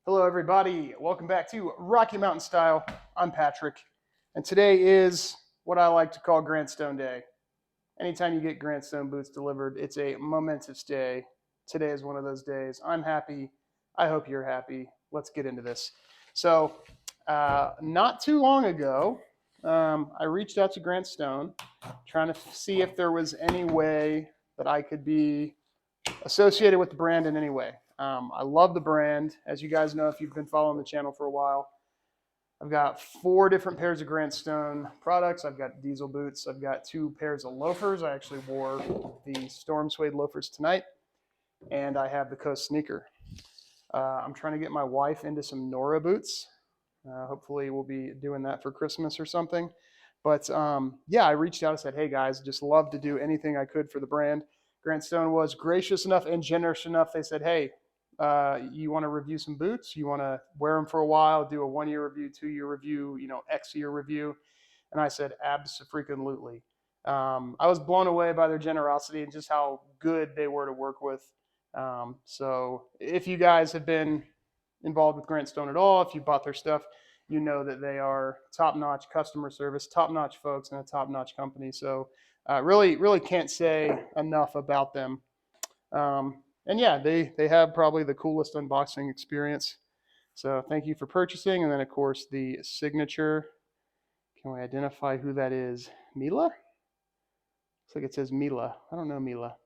Hello, everybody. Welcome back to Rocky Mountain Style. I'm Patrick, and today is what I like to call Grantstone Day. Anytime you get Grantstone boots delivered, it's a momentous day. Today is one of those days. I'm happy. I hope you're happy. Let's get into this. Not too long ago, I reached out to Grantstone trying to see if there was any way that I could be associated with the brand in any way. I love the brand. As you guys know, if you've been following the channel for a while, I've got 4 different pairs of Grantstone products. I've got diesel boots. I've got 2 pairs of loafers. I actually wore the Storm Suede loafers tonight, and I have the Coast sneaker. I'm trying to get my wife into some Nora boots. Hopefully, we'll be doing that for Christmas or something. But I reached out and said, hey guys, just love to do anything I could for the brand. Grantstone was gracious enough and generous enough. They said, hey, you want to review some boots? You want to wear them for a while, do a 1-year review, 2-year review, X year review? And I said, absolutely. I was blown away by their generosity and just how good they were to work with. So if you guys have been involved with Grantstone at all, if you bought their stuff, you know that they are top-notch customer service, top-notch folks, and a top-notch company. So really can't say enough about them. And yeah, they have probably the coolest unboxing experience. So thank you for purchasing. And then of course the signature. Can we identify who that is? Mila? Looks like it says Mila. I don't know Mila.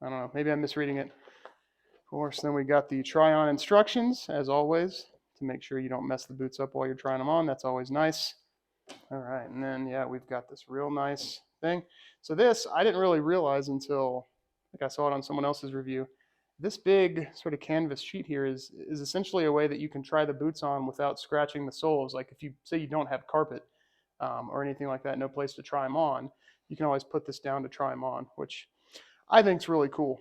I don't know. Maybe I'm misreading it. Of course, then we got the try-on instructions, as always, to make sure you don't mess the boots up while you're trying them on. That's always nice. All right, and then, yeah, we've got this real nice thing. So this, I didn't really realize until I saw it on someone else's review. This big sort of canvas sheet here is essentially a way that you can try the boots on without scratching the soles. Like if you say you don't have carpet or anything like that, no place to try them on, you can always put this down to try them on, which I think is really cool.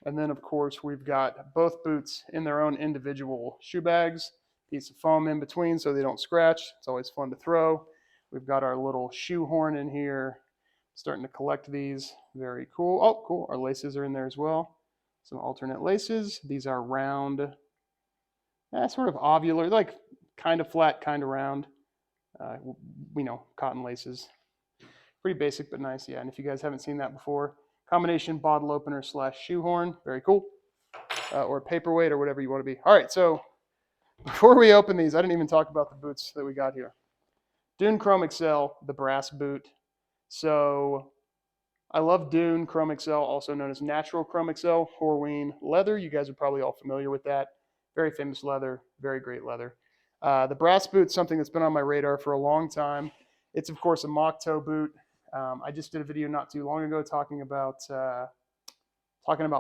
And then, of course, we've got both boots in their own individual shoe bags, piece of foam in between so they don't scratch. It's always fun to throw. We've got our little shoe horn in here. Starting to collect these. Very cool. Oh, cool. Our laces are in there as well. Some alternate laces. These are round, sort of ovular, like kind of flat, kind of round. Cotton laces. Pretty basic, but nice. Yeah, and if you guys haven't seen that before, combination bottle opener / shoehorn. Very cool. Or paperweight or whatever you want to be. All right, so before we open these, I didn't even talk about the boots that we got here. Dune Chromexcel, the brass boot. So I love Dune Chromexcel, also known as natural Chromexcel, Horween leather. You guys are probably all familiar with that. Very famous leather, very great leather. The brass boot, something that's been on my radar for a long time. It's, of course, a mock toe boot. I just did a video not too long ago talking about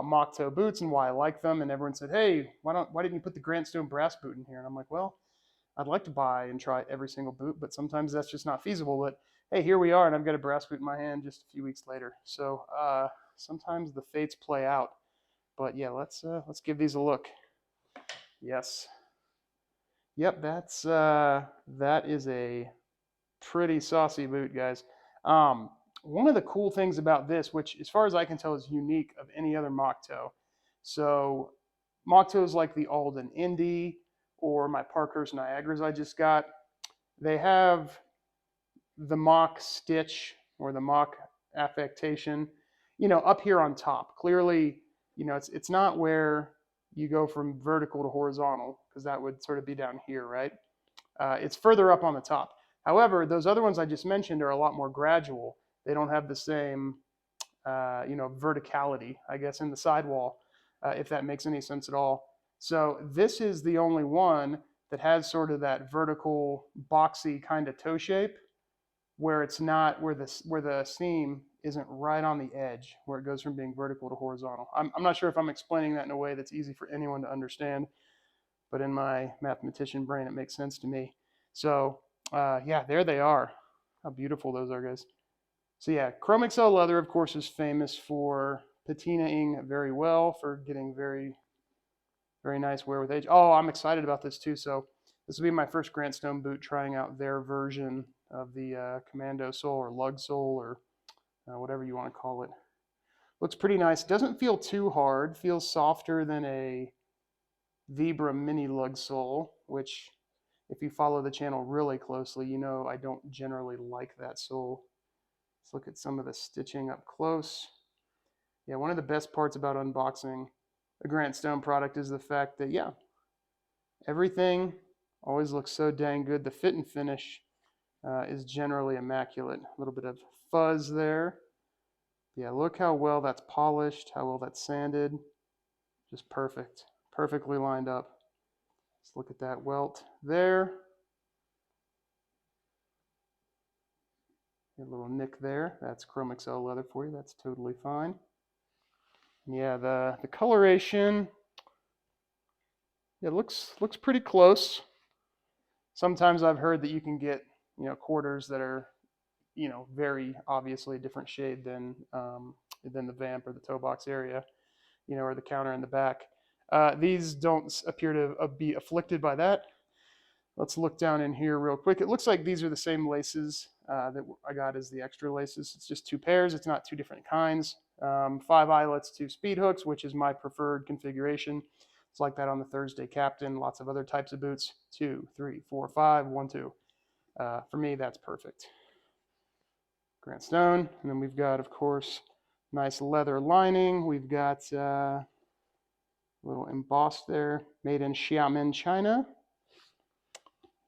mock toe boots and why I like them. And everyone said, hey, why didn't you put the Grantstone brass boot in here? And I'm like, well, I'd like to buy and try every single boot, but sometimes that's just not feasible. But hey, here we are, and I've got a brass boot in my hand just a few weeks later. So sometimes the fates play out. But yeah, let's give these a look. Yes. Yep, that is a pretty saucy boot, guys. One of the cool things about this, which as far as I can tell is unique of any other mock toe. So mock toes like the Alden Indy or my Parkhurst Niagaras I just got, they have the mock stitch or the mock affectation, up here on top. Clearly, it's not where you go from vertical to horizontal, because that would sort of be down here, right? It's further up on the top. However, those other ones I just mentioned are a lot more gradual. They don't have the same, verticality, I guess, in the sidewall, if that makes any sense at all. So this is the only one that has sort of that vertical, boxy kind of toe shape, where it's not where the seam isn't right on the edge, where it goes from being vertical to horizontal. I'm not sure if I'm explaining that in a way that's easy for anyone to understand, but in my mathematician brain, it makes sense to me. So yeah, there they are. How beautiful those are, guys. So yeah, Chromexcel leather, of course, is famous for patinaing very well, for getting very, very nice wear with age. Oh, I'm excited about this too. So this will be my first Grantstone boot, trying out their version of the commando sole or lug sole or whatever you want to call it. Looks pretty nice. Doesn't feel too hard. Feels softer than a Vibra mini lug sole, which if you follow the channel really closely, you know I don't generally like that sole. Let's look at some of the stitching up close. Yeah, one of the best parts about unboxing a Grant Stone product is the fact that, yeah, everything always looks so dang good. The fit and finish is generally immaculate. A little bit of fuzz there. Yeah, look how well that's polished, how well that's sanded. Just perfect. Perfectly lined up. Let's look at that welt there. A little nick there. That's Chromexcel leather for you. That's totally fine. Yeah, the coloration, it looks pretty close. Sometimes I've heard that you can get, quarters that are, very obviously a different shade than the vamp or the toe box area, or the counter in the back. These don't appear to be afflicted by that. Let's look down in here real quick. It looks like these are the same laces that I got as the extra laces. It's just 2 pairs. It's not 2 different kinds. 5 eyelets, 2 speed hooks, which is my preferred configuration. It's like that on the Thursday Captain, lots of other types of boots. 2, 3, 4, 5, 1, 2. For me, that's perfect. Grant Stone. And then we've got, of course, nice leather lining. We've got a little embossed there, made in Xiamen, China,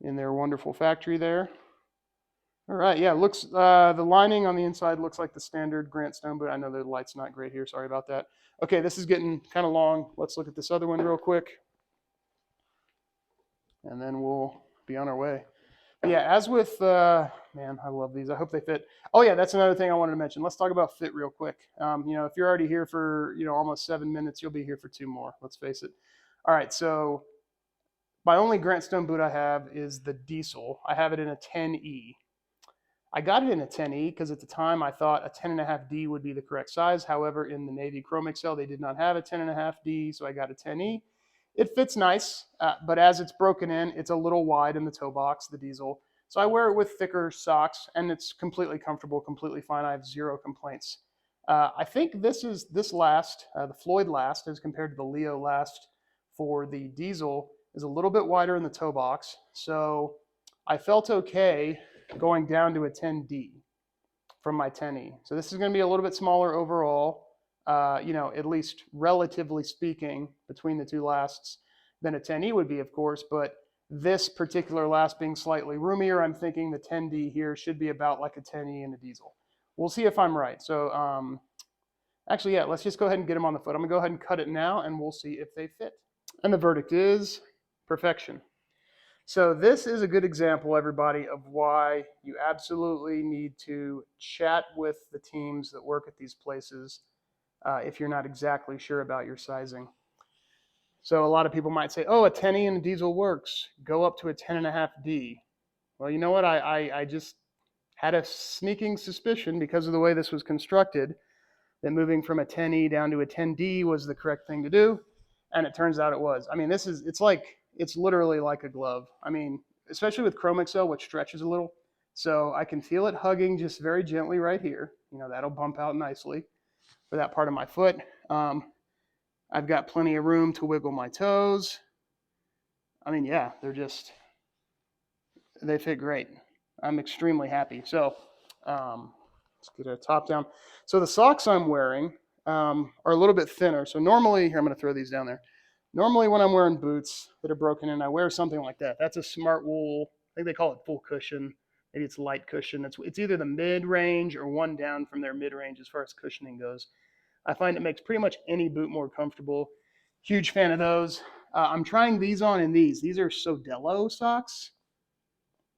in their wonderful factory there. All right, yeah, looks the lining on the inside looks like the standard Grant Stone boot. I know the light's not great here. Sorry about that. Okay, this is getting kind of long. Let's look at this other one real quick, and then we'll be on our way. But yeah, as with man, I love these. I hope they fit. Oh yeah, that's another thing I wanted to mention. Let's talk about fit real quick. If you're already here for almost 7 minutes, you'll be here for 2 more. Let's face it. All right, so my only Grant Stone boot I have is the Diesel. I have it in a 10E. I got it in a 10E because at the time I thought a 10.5D would be the correct size. However, in the Navy Chromexcel, they did not have a 10.5D, so I got a 10E. It fits nice, but as it's broken in, it's a little wide in the toe box, the Diesel. So I wear it with thicker socks, and it's completely comfortable, completely fine. I have 0 complaints. I think this last, the Floyd last, as compared to the Leo last for the Diesel, is a little bit wider in the toe box. So I felt okay going down to a 10D from my 10E. So this is going to be a little bit smaller overall, at least relatively speaking, between the 2 lasts than a 10E would be, of course. But this particular last being slightly roomier, I'm thinking the 10D here should be about like a 10E in a Diesel. We'll see if I'm right. So actually, yeah, let's just go ahead and get them on the foot. I'm going to go ahead and cut it now, and we'll see if they fit. And the verdict is perfection. So this is a good example, everybody, of why you absolutely need to chat with the teams that work at these places if you're not exactly sure about your sizing. So a lot of people might say, oh, a 10E and a Diesel works. Go up to a 10.5D. Well, you know what? I just had a sneaking suspicion because of the way this was constructed that moving from a 10E down to a 10D was the correct thing to do. And it turns out it was. I mean, it's literally like a glove. I mean, especially with Chromexcel, which stretches a little. So I can feel it hugging just very gently right here. That'll bump out nicely for that part of my foot. I've got plenty of room to wiggle my toes. I mean, yeah, they fit great. I'm extremely happy. So let's get a top down. So the socks I'm wearing are a little bit thinner. So normally, here, I'm going to throw these down there. Normally when I'm wearing boots that are broken in, I wear something like that. That's a Smart Wool. I think they call it full cushion. Maybe it's light cushion. It's either the mid-range or one down from their mid-range as far as cushioning goes. I find it makes pretty much any boot more comfortable. Huge fan of those. I'm trying these on in these. These are Sodello socks.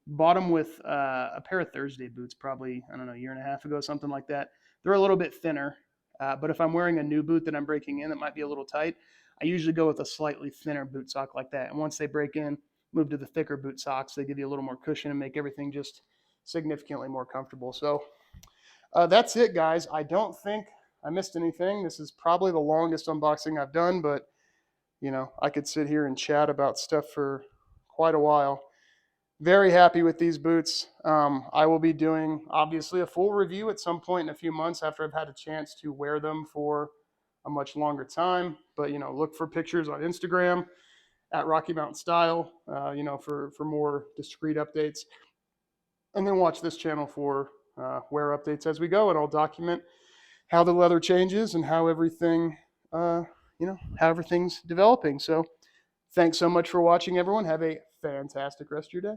Bought them with a pair of Thursday boots probably, I don't know, a year and a half ago, something like that. They're a little bit thinner, but if I'm wearing a new boot that I'm breaking in that might be a little tight, I usually go with a slightly thinner boot sock like that. And once they break in, move to the thicker boot socks. They give you a little more cushion and make everything just significantly more comfortable. So that's it, guys. I don't think I missed anything. This is probably the longest unboxing I've done, but I could sit here and chat about stuff for quite a while. Very happy with these boots. I will be doing, obviously, a full review at some point in a few months after I've had a chance to wear them for a much longer time. But, look for pictures on Instagram. at Rocky Mountain Style, for more discrete updates. And then watch this channel for wear updates as we go, and I'll document how the leather changes and how everything, how everything's developing. So thanks so much for watching, everyone. Have a fantastic rest of your day.